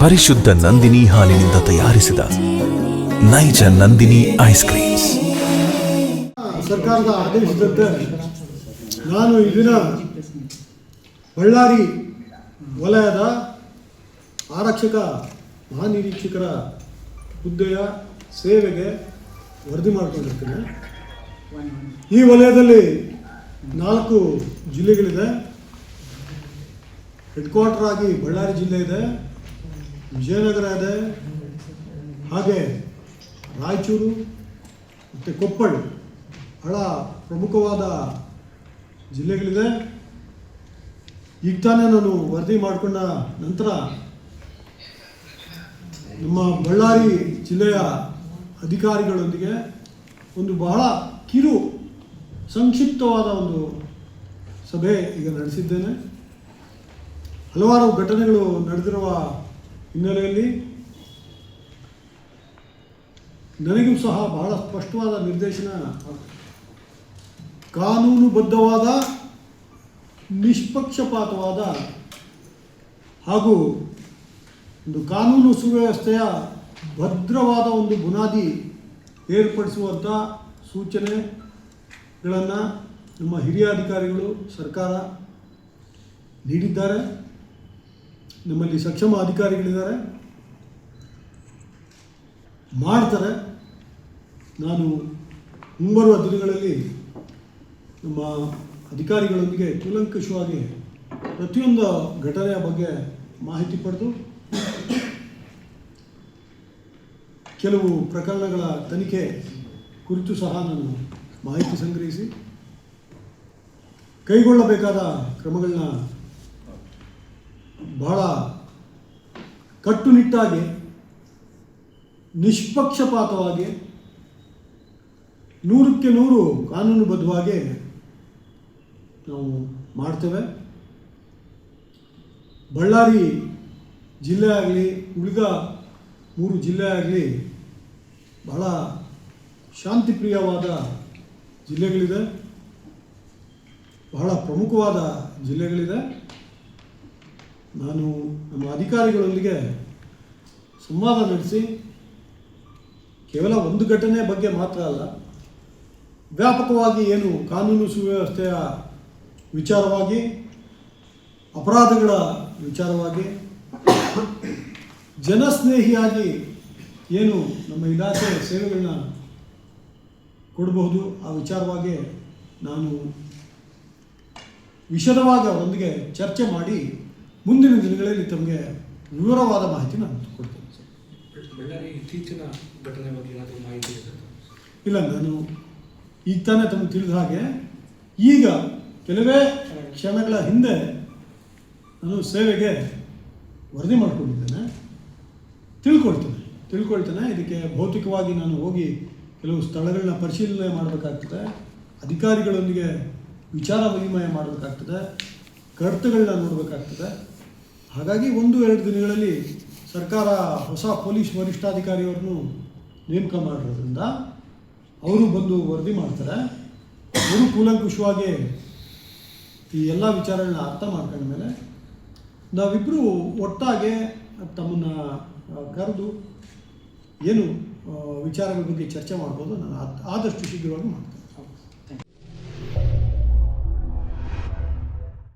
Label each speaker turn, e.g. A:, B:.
A: ಪರಿಶುದ್ಧ ನಂದಿನಿ ಹಾಲಿನಿಂದ ತಯಾರಿಸಿದ ನೈಜ ನಂದಿನಿ ಐಸ್ ಕ್ರೀಮ್ಸ್.
B: ಸರ್ಕಾರದ ಆದೇಶದಂತೆ ನಾನು ಇದನ್ನ ಬಳ್ಳಾರಿ ವಲಯದ ಆರಕ್ಷಕ ಮಹಾನಿರೀಕ್ಷಕರ ಹುದ್ದೆಯ ಸೇವೆಗೆ ವರದಿ ಮಾಡಿಕೊಂಡಿರ್ತೇನೆ. ಈ ವಲಯದಲ್ಲಿ 4 ಜಿಲ್ಲೆಗಳಿದೆ. ಹೆಡ್ ಕ್ವಾರ್ಟರ್ ಆಗಿ ಬಳ್ಳಾರಿ ಜಿಲ್ಲೆ ಇದೆ, ವಿಜಯನಗರ ಇದೆ, ಹಾಗೆ ರಾಯಚೂರು ಮತ್ತು ಕೊಪ್ಪಳ ಬಹಳ ಪ್ರಮುಖವಾದ ಜಿಲ್ಲೆಗಳಿದೆ. ಈಗ ತಾನೇ ನಾನು ವರದಿ ಮಾಡಿಕೊಂಡ ನಂತರ ನಮ್ಮ ಬಳ್ಳಾರಿ ಜಿಲ್ಲೆಯ ಅಧಿಕಾರಿಗಳೊಂದಿಗೆ ಒಂದು ಬಹಳ ಸಂಕ್ಷಿಪ್ತವಾದ ಒಂದು ಸಭೆ ಈಗ ನಡೆಸಿದ್ದೇನೆ. ಹಲವಾರು ಘಟನೆಗಳು ನಡೆದಿರುವ ಹಿನ್ನೆಲೆಯಲ್ಲಿ ನನಗೂ ಸಹ ಬಹಳ ಸ್ಪಷ್ಟವಾದ ನಿರ್ದೇಶನ, ಕಾನೂನುಬದ್ಧವಾದ, ನಿಷ್ಪಕ್ಷಪಾತವಾದ ಹಾಗೂ ಒಂದು ಕಾನೂನು ಸುವ್ಯವಸ್ಥೆಯ ಭದ್ರವಾದ ಒಂದು ಬುನಾದಿ ಏರ್ಪಡಿಸುವಂಥ ಸೂಚನೆಗಳನ್ನು ನಮ್ಮ ಹಿರಿಯ ಅಧಿಕಾರಿಗಳು, ಸರ್ಕಾರ ನೀಡಿದ್ದಾರೆ. ನಮ್ಮಲ್ಲಿ ಸಕ್ಷಮ ಅಧಿಕಾರಿಗಳಿದ್ದಾರೆ, ಮಾಡ್ತಾರೆ. ನಾನು ಮುಂಬರುವ ದಿನಗಳಲ್ಲಿ ನಮ್ಮ ಅಧಿಕಾರಿಗಳೊಂದಿಗೆ ಕೂಲಂಕಷವಾಗಿ ಪ್ರತಿಯೊಂದು ಘಟನೆಯ ಬಗ್ಗೆ ಮಾಹಿತಿ ಪಡೆದು ಕೆಲವು ಪ್ರಕರಣಗಳ ತನಿಖೆ ಕುರಿತು ಸಹ ನಾನು ಮಾಹಿತಿ ಸಂಗ್ರಹಿಸಿ ಕೈಗೊಳ್ಳಬೇಕಾದ ಕ್ರಮಗಳನ್ನ ಬಹಳ ಕಟ್ಟುನಿಟ್ಟಾಗಿ, ನಿಷ್ಪಕ್ಷಪಾತವಾಗಿ, 100ಕ್ಕೆ 100 ಕಾನೂನುಬದ್ಧವಾಗಿ ನಾವು ಮಾಡ್ತೇವೆ. ಬಳ್ಳಾರಿ ಜಿಲ್ಲೆ ಆಗಲಿ, ಉಳಿದ 3 ಜಿಲ್ಲೆ ಆಗಲಿ ಬಹಳ ಶಾಂತಿಪ್ರಿಯವಾದ ಜಿಲ್ಲೆಗಳಿದೆ, ಬಹಳ ಪ್ರಮುಖವಾದ ಜಿಲ್ಲೆಗಳಿದೆ. ನಾನು ನಮ್ಮ ಅಧಿಕಾರಿಗಳೊಂದಿಗೆ ಸಂವಾದ ನಡೆಸಿ ಕೇವಲ ಒಂದು ಘಟನೆ ಬಗ್ಗೆ ಮಾತ್ರ ಅಲ್ಲ, ವ್ಯಾಪಕವಾಗಿ ಏನು ಕಾನೂನು ಸುವ್ಯವಸ್ಥೆಯ ವಿಚಾರವಾಗಿ, ಅಪರಾಧಗಳ ವಿಚಾರವಾಗಿ, ಜನಸ್ನೇಹಿಯಾಗಿ ಏನು ನಮ್ಮ ಇಲಾಖೆ ಸೇವೆಗಳನ್ನ ಕೊಡಬಹುದು ಆ ವಿಚಾರವಾಗಿ ನಾನು ವಿಶದವಾಗಿ ಅವರೊಂದಿಗೆ ಚರ್ಚೆ ಮಾಡಿ ಮುಂದಿನ ದಿನಗಳಲ್ಲಿ ತಮಗೆ ವಿವರವಾದ ಮಾಹಿತಿ ನಾನು ಕೊಡ್ತೇನೆ.
C: ಬಳ್ಳಾರಿ ಇತ್ತೀಚಿನ ಘಟನೆ ಬಗ್ಗೆ ಏನಾದರೂ ಮಾಹಿತಿ ಇದೆ?
B: ಇಲ್ಲ, ನಾನು ಈಗ ತಾನೇ ತಮಗೆ ತಿಳಿದ ಹಾಗೆ ಈಗ ಕೆಲವೇ ಕ್ಷಣಗಳ ಹಿಂದೆ ನಾನು ಸೇವೆಗೆ ವರದಿ ಮಾಡಿಕೊಂಡಿದ್ದೇನೆ. ತಿಳ್ಕೊಳ್ತೇನೆ. ಇದಕ್ಕೆ ಭೌತಿಕವಾಗಿ ನಾನು ಹೋಗಿ ಕೆಲವು ಸ್ಥಳಗಳನ್ನ ಪರಿಶೀಲನೆ ಮಾಡಬೇಕಾಗ್ತದೆ, ಅಧಿಕಾರಿಗಳೊಂದಿಗೆ ವಿಚಾರ ವಿನಿಮಯ ಮಾಡಬೇಕಾಗ್ತದೆ, ಕರ್ತಗಳನ್ನ ನೋಡಬೇಕಾಗ್ತದೆ. ಹಾಗಾಗಿ 1-2 ದಿನಗಳಲ್ಲಿ ಸರ್ಕಾರ ಹೊಸ ಪೊಲೀಸ್ ವರಿಷ್ಠಾಧಿಕಾರಿಯವ್ರನ್ನು ನೇಮಕ ಮಾಡಿರೋದ್ರಿಂದ ಅವರು ಬಂದು ವರದಿ ಮಾಡ್ತಾರೆ. ಅವರು ಕೂಲಂಕುಷವಾಗಿ ಈ ಎಲ್ಲ ವಿಚಾರಗಳನ್ನ ಅರ್ಥ ಮಾಡ್ಕೊಂಡ ಮೇಲೆ ನಾವಿಬ್ಬರು ಒಟ್ಟಾಗೆ ತಮ್ಮನ್ನು ಕರೆದು ಏನು ವಿಚಾರಗಳ ಬಗ್ಗೆ ಚರ್ಚೆ ಮಾಡ್ಬೋದು. ನಾನು ಆದಷ್ಟು ಶೀಘ್ರವಾಗಿ ಮಾಡ್ತೇನೆ.